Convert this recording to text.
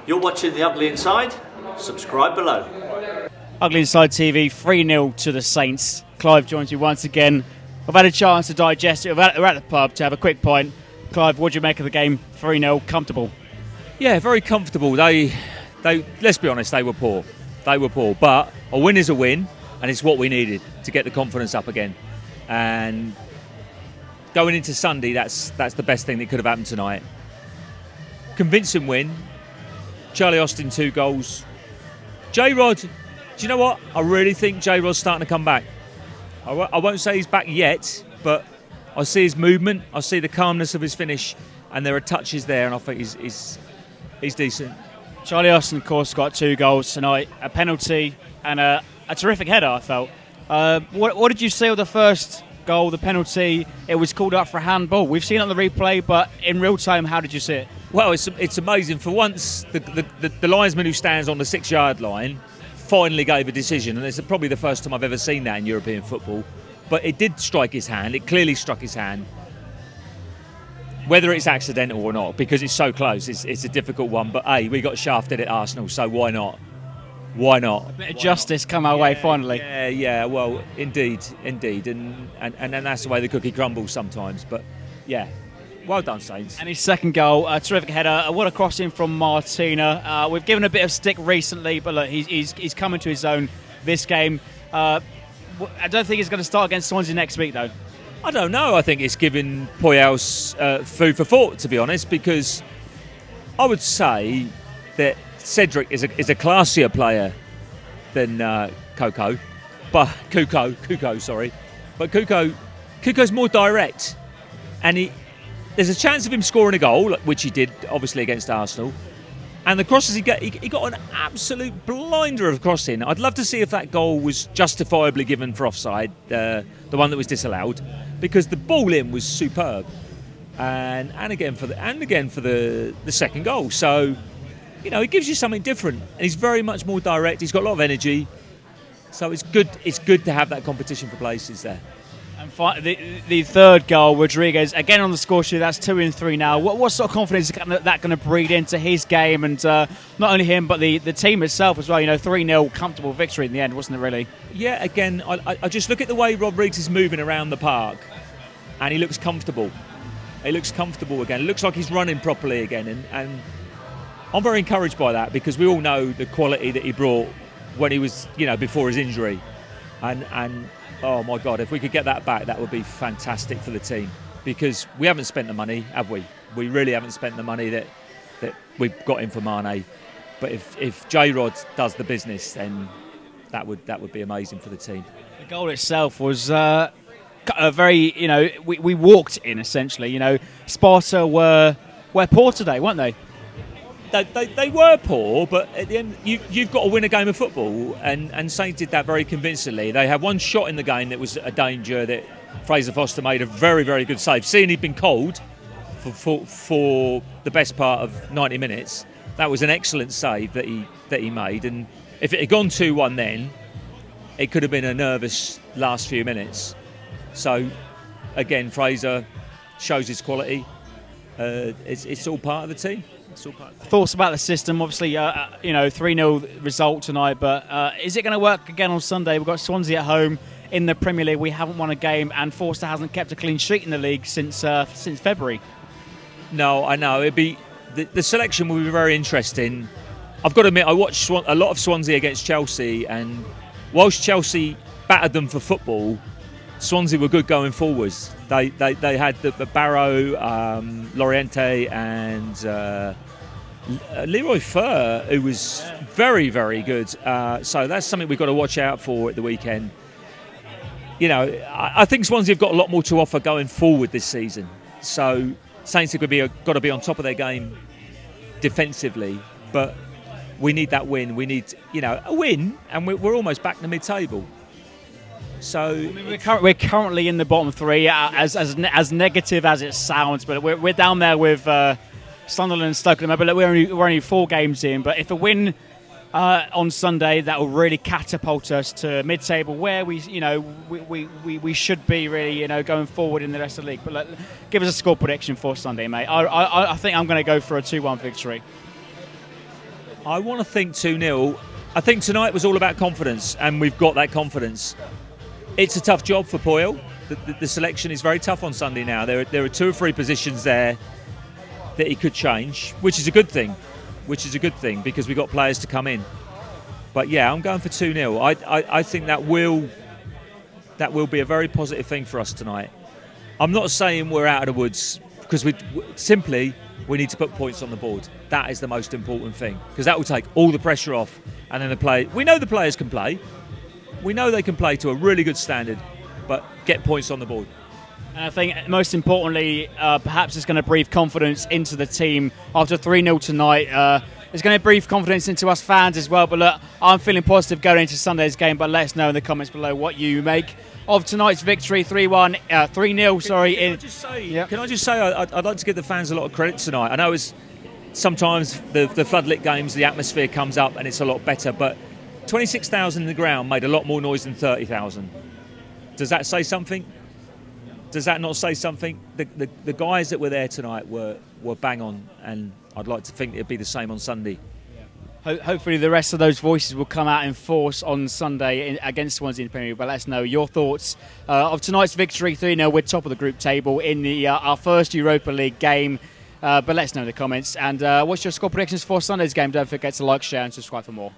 You're watching The Ugly Inside? Subscribe below. Ugly Inside TV, 3-0 to the Saints. Clive joins me once again. I've had a chance to digest it. We're at the pub to have a quick pint. Clive, what do you make of the game? 3-0, comfortable? Yeah, very comfortable. They let's be honest, they were poor. They were poor, but a win is a win, and it's what we needed to get the confidence up again. And going into Sunday, that's the best thing that could have happened tonight. Convincing win. Charlie Austin, 2 goals. J-Rod, do you know what? I really think J-Rod's starting to come back. I won't say he's back yet, but I see his movement, I see the calmness of his finish, and there are touches there, and I think he's decent. Charlie Austin, of course, got 2 goals tonight, a penalty and a terrific header, I felt. What did you see of the first goal, the penalty? It was called up for a handball. We've seen it on the replay, but in real time, how did you see it? Well, it's amazing. For once, the linesman who stands on the 6-yard line finally gave a decision, and it's probably the first time I've ever seen that in European football. But it did strike his hand. It clearly struck his hand. Whether it's accidental or not, because it's so close, it's a difficult one. But hey, we got shafted at Arsenal, so why not? Why not? A bit of justice come our way finally. Yeah. Well, indeed, and that's the way the cookie crumbles sometimes. But yeah. Well done, Saints. And his second goal, a terrific header. What a crossing from Martina. We've given a bit of stick recently, but look, he's coming to his own this game. I don't think he's going to start against Swansea next week, though. I don't know. I think it's given Poyal's food for thought, to be honest, because I would say that Cedric is a classier player than Cuco's more direct, and there's a chance of him scoring a goal, which he did, obviously, against Arsenal. And the crosses he got an absolute blinder of crossing. I'd love to see if that goal was justifiably given for offside, the one that was disallowed, because the ball in was superb. And again for the second goal. So, it gives you something different. And he's very much more direct. He's got a lot of energy. So it's good to have that competition for places there. And the third goal, Rodriguez, again on the score sheet, that's 2 in 3 now. What sort of confidence is that going to breed into his game, and not only him, but the team itself as well? 3-0, comfortable victory in the end, wasn't it really? Yeah, again, I just look at the way Rodriguez is moving around the park, and he looks comfortable. He looks comfortable again. It looks like he's running properly again, and I'm very encouraged by that, because we all know the quality that he brought when he was, before his injury. And oh my God, if we could get that back, that would be fantastic for the team, because we haven't spent the money, have we? We really haven't spent the money that we've got in for Mane. But if J-Rod does the business, then that would be amazing for the team. The goal itself was a very, we walked in essentially. Sparta were poor today, weren't they? They were poor, but at the end, you've got to win a game of football, and Saints did that very convincingly. They had one shot in the game that was a danger that Fraser Foster made a very, very good save. Seeing he'd been cold for the best part of 90 minutes, that was an excellent save that he made. And if it had gone 2-1 then, it could have been a nervous last few minutes. So, again, Fraser shows his quality. It's all part of the team. Thoughts about the system? Obviously, 3-0 result tonight, but is it going to work again on Sunday? We've got Swansea at home in the Premier League. We haven't won a game, and Forster hasn't kept a clean sheet in the league since February. No, I know. It'd be the selection will be very interesting. I've got to admit, I watched a lot of Swansea against Chelsea, and whilst Chelsea battered them for football, Swansea were good going forwards. They had the Barrow, Loriente, and Leroy Fer, who was very, very good. So that's something we've got to watch out for at the weekend. I think Swansea have got a lot more to offer going forward this season. So Saints have got to be on top of their game defensively, but we need that win. We need a win, and we're almost back to mid-table. So we're currently in the bottom 3, as negative as it sounds, but we're down there with Sunderland and Stoke. But we're only 4 games in. But if a win on Sunday, that will really catapult us to mid-table, where we should be really going forward in the rest of the league. But give us a score prediction for Sunday, mate. I think I'm going to go for a 2-1 victory. I want to think 2-0. I think tonight was all about confidence, and we've got that confidence. It's a tough job for Poyle. The selection is very tough on Sunday now. There are 2 or 3 positions there that he could change, which is a good thing. Because we've got players to come in. But yeah, I'm going for 2-0. I think that will be a very positive thing for us tonight. I'm not saying we're out of the woods, because we need to put points on the board. That is the most important thing, because that will take all the pressure off. And then we know the players can play. We know they can play to a really good standard, but get points on the board. And I think most importantly, perhaps it's going to breathe confidence into the team after 3-0 tonight. It's going to breathe confidence into us fans as well. But look, I'm feeling positive going into Sunday's game. But let us know in the comments below what you make of tonight's victory, 3-0. Sorry. Can I just say, I'd like to give the fans a lot of credit tonight. I know it's sometimes the floodlit games, the atmosphere comes up and it's a lot better. But 26,000 in the ground made a lot more noise than 30,000. Does that say something? Does that not say something? The guys that were there tonight were bang on, and I'd like to think it'd be the same on Sunday. Hopefully the rest of those voices will come out in force on Sunday against Swansea in the Premier League. But let us know your thoughts of tonight's victory, 3-0. We're top of the group table in our first Europa League game. But let us know in the comments. And what's your score predictions for Sunday's game? Don't forget to like, share and subscribe for more.